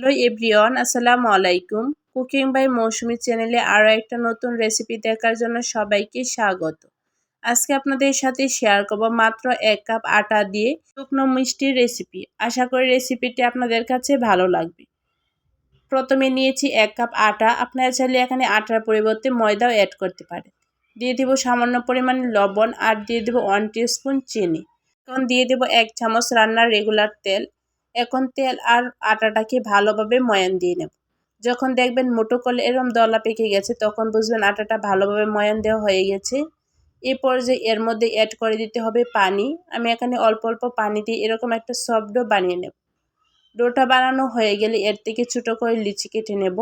Hello everyone, আসসালামু আলাইকুম। Cooking by মৌসুমী চ্যানেলে আরও একটা নতুন রেসিপি দেখার জন্য সবাইকে স্বাগত। আজকে আপনাদের সাথে শেয়ার করব মাত্র 1 কাপ আটা দিয়ে শুকনো মিষ্টির রেসিপি। আশা করি রেসিপিটি আপনাদের কাছে ভালো লাগবে। প্রথমে নিয়েছি 1 কাপ আটা। আপনারা চাইলে এখানে আটার পরিবর্তে ময়দাও অ্যাড করতে পারেন। দিয়ে দেব সামান্য পরিমাণে লবণ আর দিয়ে দেব 1 টিস্পুন চিনি। এখন দিয়ে দেব 1 চামচ রান্নার রেগুলার তেল। এখন তেল আর আটাটাকে ভালোভাবে ময়ান দিয়ে নেব। যখন দেখবেন মুঠো করলে এরকম দলা পেকে গেছে তখন বুঝবেন আটাটা ভালোভাবে ময়ান দেওয়া হয়ে গেছে। এই পর্যায়ে এর মধ্যে অ্যাড করে দিতে হবে পানি। আমি এখানে অল্প অল্প পানি দিয়ে এরকম একটা সফট ডো বানিয়ে নেব। ডোটা বানানো হয়ে গেলে এর থেকে ছোটো করে লিচি কেটে নেব।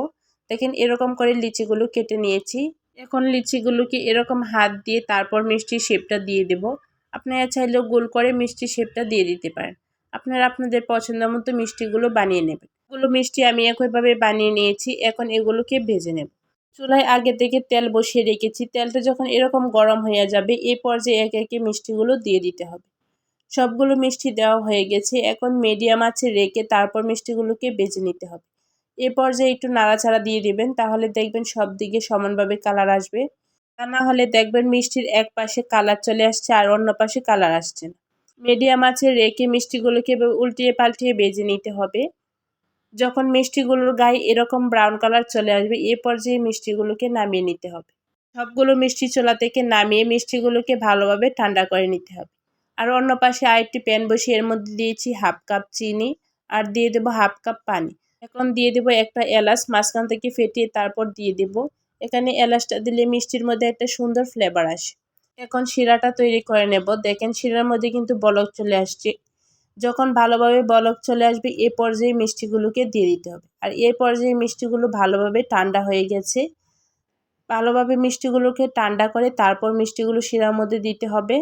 দেখেন এরকম করে লিচিগুলো কেটে নিয়েছি। এখন লিচিগুলোকে এরকম হাত দিয়ে তারপর মিষ্টির শেপটা দিয়ে দেব। আপনারা চাইলেও গোল করে মিষ্টির শেপটা দিয়ে দিতে পারেন। আপনারা আপনাদের পছন্দ মতো মিষ্টিগুলো বানিয়ে নেবেন। এগুলো মিষ্টি আমি একইভাবে বানিয়ে নিয়েছি। এখন এগুলোকে ভেজে নেব। চুলায় আগে থেকে তেল বসিয়ে রেখেছি। তেলটা যখন এরকম গরম হয়ে যাবে এই পর্যায়ে একে একে মিষ্টিগুলো দিয়ে দিতে হবে। সবগুলো মিষ্টি দেওয়া হয়ে গেছে। এখন মিডিয়াম আঁচে রেখে তারপর মিষ্টিগুলোকে ভেজে নিতে হবে। এ পর্যায়ে একটু নাড়াচাড়া দিয়ে দিবেন, তাহলে দেখবেন সব দিকে সমানভাবে কালার আসবে। তা না হলে দেখবেন মিষ্টির এক পাশে কালার চলে আসছে আর অন্য পাশে কালার আসছে না। মিডিয়াম আঁচে রেখে মিষ্টিগুলোকে উল্টিয়ে পাল্টিয়ে ভেজে নিতে হবে। যখন মিষ্টিগুলোর গায়ে এরকম ব্রাউন কালার চলে আসবে এ পর্যায়ে মিষ্টিগুলোকে নামিয়ে নিতে হবে। সবগুলো মিষ্টি চুলা থেকে নামিয়ে মিষ্টিগুলোকে ভালোভাবে ঠান্ডা করে নিতে হবে। আর অন্য পাশে আরেকটি প্যান বসিয়ে এর মধ্যে দিয়েছি 1/2 কাপ চিনি আর দিয়ে দেব 1/2 কাপ পানি। এখন দিয়ে দেব একটা এলাচ মাঝখান থেকে ফেটিয়ে তারপর দিয়ে দেব। এখানে এলাচটা দিলে মিষ্টির মধ্যে একটা সুন্দর ফ্লেভার আসে। এখন শিরাটা তৈরি করে নেব। দেখেন শিরার মধ্যে কিন্তু বলক চলে আসছে। যখন ভালোভাবে বলক চলে আসবে এ পর্যায়ে মিষ্টিগুলোকে দিয়ে দিতে হবে। আর এই পর্যায়ে মিষ্টিগুলো ভালোভাবে ঠান্ডা হয়ে গেছে। ভালোভাবে মিষ্টিগুলোকে ঠান্ডা করে তারপর মিষ্টিগুলো শিরার মধ্যে দিতে হবে।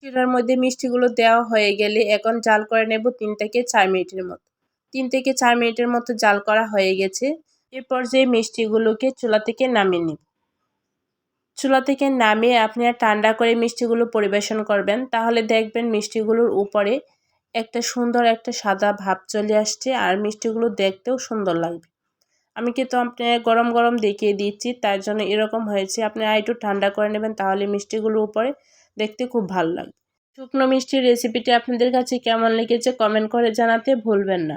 শিরার মধ্যে মিষ্টিগুলো দেওয়া হয়ে গেলে এখন জাল করে নেব 3 থেকে 4 মিনিটের মতো। 3 থেকে 4 মিনিটের মতো জাল করা হয়ে গেছে। এ পর্যায়ে মিষ্টিগুলোকে চুলা থেকে নামিয়ে নেব। চুলা থেকে নামিয়ে আপনারা ঠান্ডা করে মিষ্টিগুলো পরিবেশন করবেন, তাহলে দেখবেন মিষ্টিগুলোর উপরে একটা সুন্দর একটা সাদা ভাব চলে আসছে আর মিষ্টিগুলো দেখতেও সুন্দর লাগবে। আমি কিন্তু আপনার গরম গরম দেখিয়ে দিচ্ছি, তার জন্য এরকম হয়েছে। আপনারা একটু ঠান্ডা করে নেবেন, তাহলে মিষ্টিগুলো উপরে দেখতে খুব ভালো লাগবে। শুকনো মিষ্টির রেসিপিটি আপনাদের কাছে কেমন লেগেছে কমেন্ট করে জানাতে ভুলবেন না।